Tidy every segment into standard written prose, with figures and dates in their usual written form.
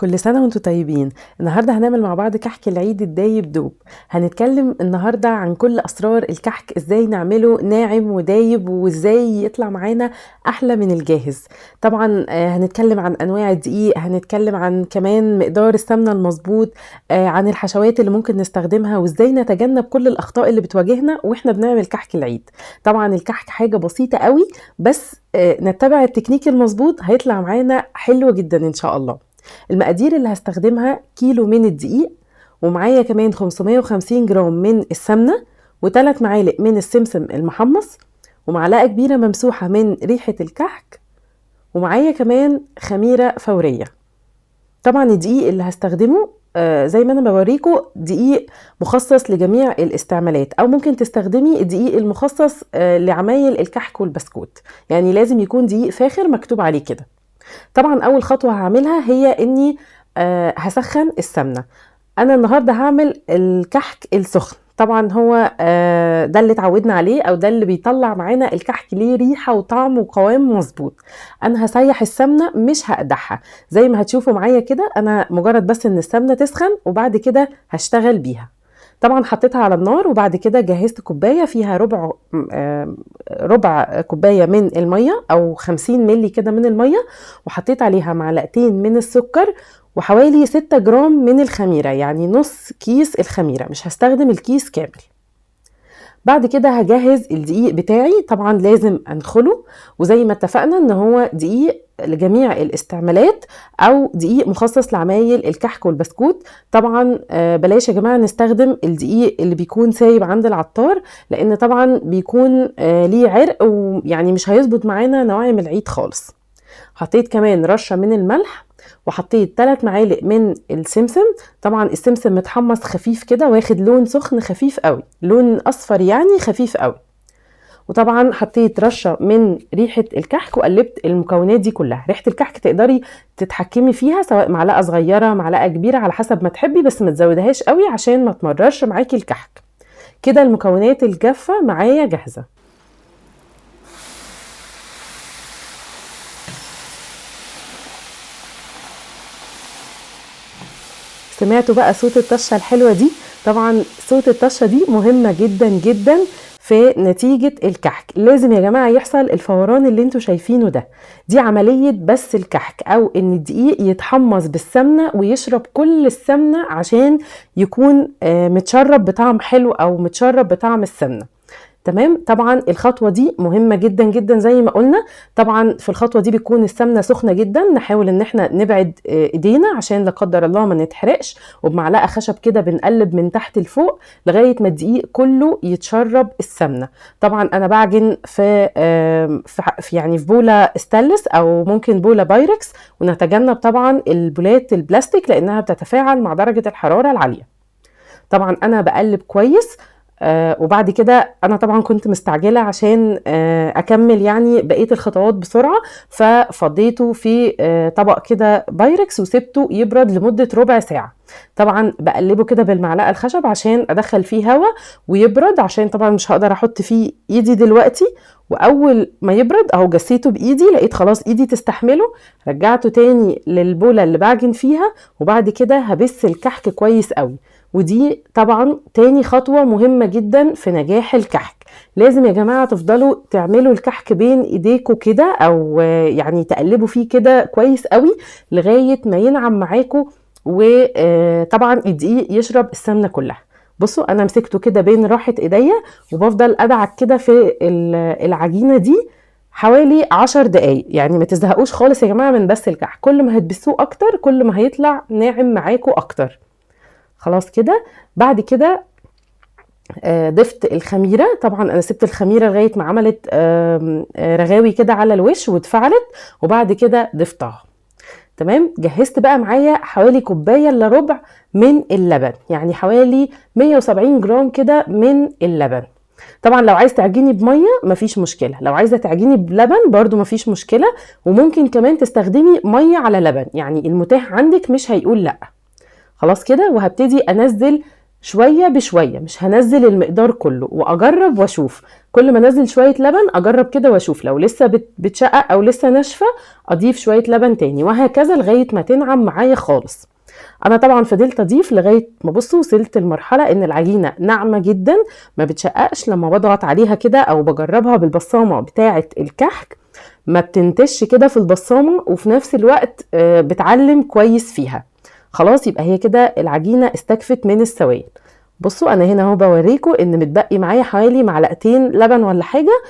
كل سنة وانتم طيبين. النهاردة هنعمل مع بعض كحك العيد الدايب دوب. هنتكلم النهاردة عن كل أسرار الكحك، ازاي نعمله ناعم ودايب وازاي يطلع معانا أحلى من الجاهز. طبعا هنتكلم عن أنواع الدقيق، هنتكلم عن كمان مقدار السمنة المظبوط، عن الحشوات اللي ممكن نستخدمها وازاي نتجنب كل الأخطاء اللي بتواجهنا واحنا بنعمل كحك العيد. طبعا الكحك حاجة بسيطة قوي، بس نتبع التكنيك المظبوط هيطلع معانا حلو جدا إن شاء الله. المقادير اللي هستخدمها: كيلو من الدقيق، ومعايا كمان 550 جرام من السمنة، و3 معالق من السمسم المحمص، ومعلقة كبيرة ممسوحة من ريحة الكحك، ومعايا كمان خميرة فورية. طبعا الدقيق اللي هستخدمه زي ما انا بوريكم دقيق مخصص لجميع الاستعمالات، او ممكن تستخدمي الدقيق المخصص لعمايل الكحك والبسكوت، يعني لازم يكون دقيق فاخر مكتوب عليه كده. طبعا اول خطوة هعملها هي اني هسخن السمنة. انا النهاردة هعمل الكحك السخن، طبعا هو ده اللي اتعودنا عليه، او ده اللي بيطلع معانا الكحك ليه ريحة وطعم وقوام مظبوط. انا هسيح السمنة مش هقدحها زي ما هتشوفوا معايا كده، انا مجرد بس ان السمنة تسخن وبعد كده هشتغل بيها. طبعا حطيتها على النار، وبعد كده جهزت كوباية فيها ربع كوباية من المية او 50 ملي كده من المية، وحطيت عليها معلقتين من السكر وحوالي 6 جرام من الخميرة، يعني نص كيس الخميرة، مش هستخدم الكيس كامل. بعد كده هجهز الدقيق بتاعي، طبعا لازم انخله، وزي ما اتفقنا ان هو دقيق لجميع الاستعمالات او دقيق مخصص لعمايل الكحك والبسكوت. طبعا بلاش يا جماعة نستخدم الدقيق اللي بيكون سايب عند العطار، لان طبعا بيكون ليه عرق ويعني مش هيظبط معانا نواعم العيد خالص. حطيت كمان رشة من الملح، وحطيت 3 معالق من السمسم. طبعا السمسم متحمص خفيف كده، واخد لون سخن خفيف قوي، لون اصفر يعني خفيف قوي. وطبعا حطيت رشة من ريحة الكحك، وقلبت المكونات دي كلها. ريحة الكحك تقدري تتحكمي فيها، سواء معلقة صغيرة معلقة كبيرة على حسب ما تحبي، بس ما تزودهاش قوي عشان ما تمررش معاكي الكحك. كده المكونات الجافة معايا جاهزة. سمعتوا بقى صوت الطشة الحلوة دي؟ طبعا صوت الطشة دي مهمة جدا جدا في نتيجة الكحك. لازم يا جماعة يحصل الفوران اللي انتوا شايفينه ده. دي عملية بس الكحك، او ان الدقيق يتحمص بالسمنة ويشرب كل السمنة عشان يكون متشرب بطعم حلو او متشرب بطعم السمنة. تمام. طبعا الخطوة دي مهمة جدا جدا زي ما قلنا. طبعا في الخطوة دي بتكون السمنة سخنة جدا، نحاول ان احنا نبعد ايدينا عشان لا قدر الله ما نتحرقش، وبمعلقة خشب كده بنقلب من تحت لفوق لغاية ما الدقيق كله يتشرب السمنة. طبعا انا بعجن في بولة استانلس او ممكن بولة بايركس، ونتجنب طبعا البولات البلاستيك لانها بتتفاعل مع درجة الحرارة العالية. طبعا انا بقلب كويس. وبعد كده انا طبعا كنت مستعجلة عشان اكمل يعني بقية الخطوات بسرعة، ففضيته في طبق كده بايركس وسبته يبرد لمدة ربع ساعة. طبعا بقلبه كده بالمعلقة الخشب عشان ادخل فيه هواء ويبرد، عشان طبعا مش هقدر احط فيه ايدي دلوقتي. واول ما يبرد اهو جسيته بايدي، لقيت خلاص ايدي تستحمله، رجعته تاني للبولة اللي بعجن فيها، وبعد كده هبس الكحك كويس قوي. ودي طبعا تاني خطوة مهمة جدا في نجاح الكحك. لازم يا جماعة تفضلوا تعملوا الكحك بين ايديكوا كده، او يعني تقلبوا فيه كده كويس قوي لغاية ما ينعم معاكوا، وطبعا الدقيق يشرب السمنة كلها. بصوا انا مسكته كده بين راحة ايديا، وبفضل ادعك كده في العجينة دي حوالي 10 دقايق. يعني ما تزهقوش خالص يا جماعة من بس الكحك، كل ما هتبسوه اكتر كل ما هيطلع ناعم معاكوا اكتر. خلاص كده. بعد كده ضفت الخميرة. طبعا انا سبت الخميرة لغاية ما عملت رغاوي كده على الوش واتفعلت، وبعد كده ضفتها. تمام. جهزت بقى معايا حوالي كوباية الا ربع من اللبن، يعني حوالي 170 جرام كده من اللبن. طبعا لو عايز تعجيني بمية مفيش مشكلة، لو عايزة تعجيني بلبن برضو مفيش مشكلة، وممكن كمان تستخدمي مية على لبن، يعني المتاح عندك مش هيقول لأ. خلاص كده. وهبتدي انزل شوية بشوية، مش هنزل المقدار كله، واجرب واشوف. كل ما انزل شوية لبن اجرب كده واشوف، لو لسه بتشقق او لسه ناشفة اضيف شوية لبن تاني، وهكذا لغاية ما تنعم معايا خالص. انا طبعا فضلت اضيف لغايه ما بصوا وصلت لمرحله ان العجينه ناعمه جدا، ما بتشققش لما بضغط عليها كده او بجربها بالبصامه بتاعه الكحك، ما بتنتش كده في البصامه، وفي نفس الوقت بتعلم كويس فيها. خلاص يبقى هي كده العجينه استكفت من السوائل. بصوا انا هنا اهو بوريكم ان متبقي معايا حوالي معلقتين لبن ولا حاجه،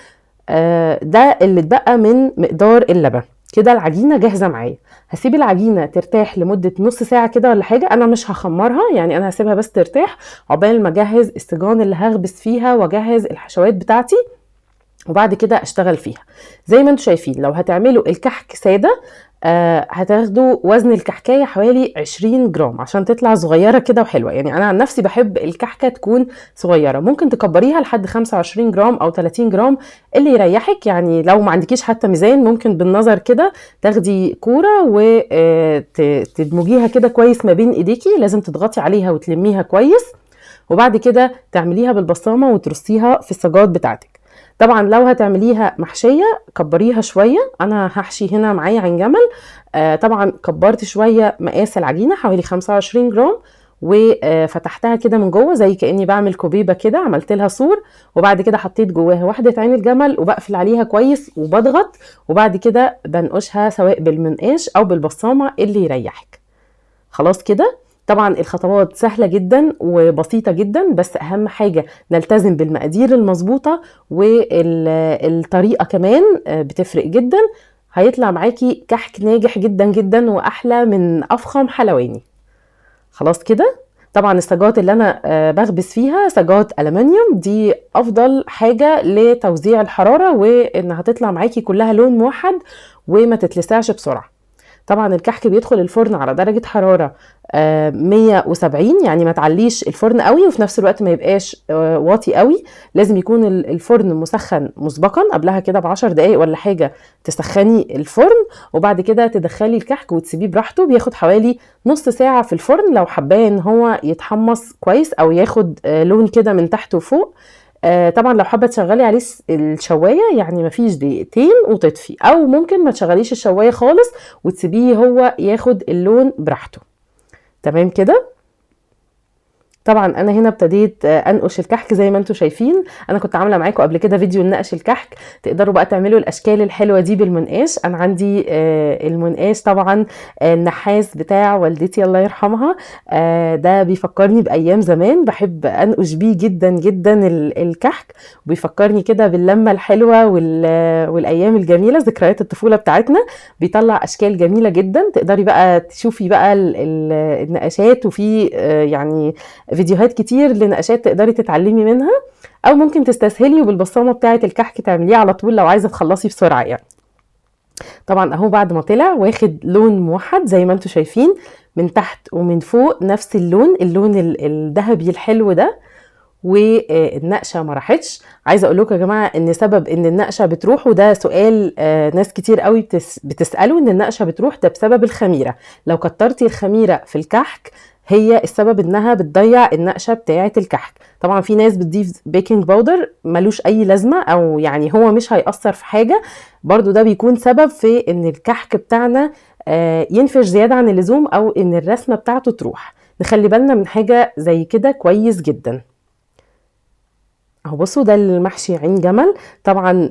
ده اللي اتبقى من مقدار اللبن. كده العجينه جاهزه معايا. هسيب العجينه ترتاح لمده نص ساعه كده ولا حاجه، انا مش هخمرها يعني، انا هسيبها بس ترتاح عقبال ما اجهز السجان اللي هخبز فيها واجهز الحشوات بتاعتي، وبعد كده اشتغل فيها. زي ما انتم شايفين لو هتعملوا الكحك ساده هتاخدوا وزن الكحكايه حوالي 20 جرام عشان تطلع صغيره كده وحلوه. يعني انا عن نفسي بحب الكحكه تكون صغيره، ممكن تكبريها لحد 25 جرام او 30 جرام اللي يريحك. يعني لو ما عندكيش حتى ميزان ممكن بالنظر كده تاخدي كوره وتدمجيها كده كويس ما بين ايديكي، لازم تضغطي عليها وتلميها كويس، وبعد كده تعمليها بالبصامه وترصيها في الصاجات بتاعتك. طبعا لو هتعمليها محشيه كبريها شويه، انا هحشي هنا معايا عين جمل. طبعا كبرت شويه مقاس العجينه حوالي 25 جرام، وفتحتها كده من جوه زي كاني بعمل كوبيبه كده، عملت لها سور، وبعد كده حطيت جواها واحده عين الجمل وبقفل عليها كويس وبضغط، وبعد كده بنقشها سواء بالمنقاش او بالبصامه اللي يريحك. خلاص كده. طبعا الخطوات سهلة جدا وبسيطة جدا، بس أهم حاجة نلتزم بالمقادير المظبوطة، والطريقة كمان بتفرق جدا. هيطلع معاكي كحك ناجح جدا جدا وأحلى من أفخم حلواني. خلاص كده. طبعا الصاجات اللي أنا بخبز فيها صاجات ألمنيوم، دي أفضل حاجة لتوزيع الحرارة وإنها تطلع معاكي كلها لون موحد وما تتلسعش بسرعة. طبعا الكحك بيدخل الفرن على درجة حرارة 170، يعني ما تعليش الفرن قوي وفي نفس الوقت ما يبقاش واطي قوي. لازم يكون الفرن مسخن مسبقا قبلها كده ب10 دقايق ولا حاجة، تسخني الفرن وبعد كده تدخلي الكحك وتسيبيه براحته. بياخد حوالي نص ساعة في الفرن لو حباه ان هو يتحمص كويس او ياخد لون كده من تحت وفوق. طبعا لو حابه تشغلي عليه الشوايه يعني مفيش دقيقتين وتطفي، او ممكن ما تشغليش الشوايه خالص وتسيبيه هو ياخد اللون براحته. تمام كده. طبعا انا هنا ابتديت انقش الكحك زي ما انتم شايفين. انا كنت عامله معاكم قبل كده فيديو نقش الكحك، تقدروا بقى تعملوا الاشكال الحلوه دي بالمنقاش. انا عندي المنقاش طبعا النحاس بتاع والدتي الله يرحمها، ده بيفكرني بايام زمان، بحب انقش بيه جدا جدا الكحك، وبيفكرني كده باللمه الحلوه والايام الجميله، ذكريات الطفوله بتاعتنا. بيطلع اشكال جميله جدا، تقدري بقى تشوفي بقى النقاشات، وفي يعني فيديوهات كتير لنقاشات تقدري تتعلمي منها، او ممكن تستسهلي وبالبصامه بتاعه الكحك تعمليه على طول لو عايزه تخلصي بسرعه يعني. طبعا اهو بعد ما طلع واخد لون موحد زي ما انتم شايفين، من تحت ومن فوق نفس اللون الذهبي الحلو ده، والنقشه ما راحتش. عايزه اقول لكم يا جماعه ان سبب ان النقشه بتروح، وده سؤال ناس كتير قوي بتساله، ان النقشه بتروح ده بسبب الخميره. لو كترتي الخميره في الكحك هي السبب انها بتضيع النقشه بتاعه الكحك. طبعا في ناس بتضيف بيكنج باودر ملوش اي لازمه، او يعني هو مش هيأثر في حاجه، برضو ده بيكون سبب في ان الكحك بتاعنا ينفش زياده عن اللزوم، او ان الرسمه بتاعته تروح. نخلي بالنا من حاجه زي كده كويس جدا. اهو بصوا ده المحشي عين جمل، طبعا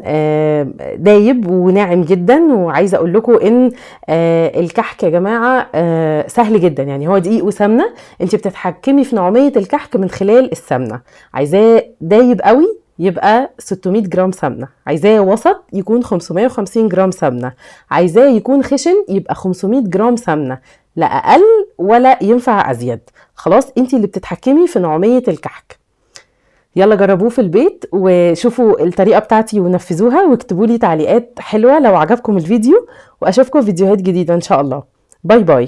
دايب وناعم جدا. وعايزه اقول لكم ان الكحك يا جماعه سهل جدا، يعني هو دقيق وسمنه، انت بتتحكمي في نوعيه الكحك من خلال السمنه. عايزاه دايب قوي يبقى 600 جرام سمنه، عايزاه وسط يكون 550 جرام سمنه، عايزاه يكون خشن يبقى 500 جرام سمنه، لا اقل ولا ينفع ازيد. خلاص انت اللي بتتحكمي في نوعيه الكحك. يلا جربوه في البيت وشوفوا الطريقة بتاعتي ونفذوها، واكتبوا لي تعليقات حلوة لو عجبكم الفيديو، واشوفكم في فيديوهات جديدة ان شاء الله. باي باي.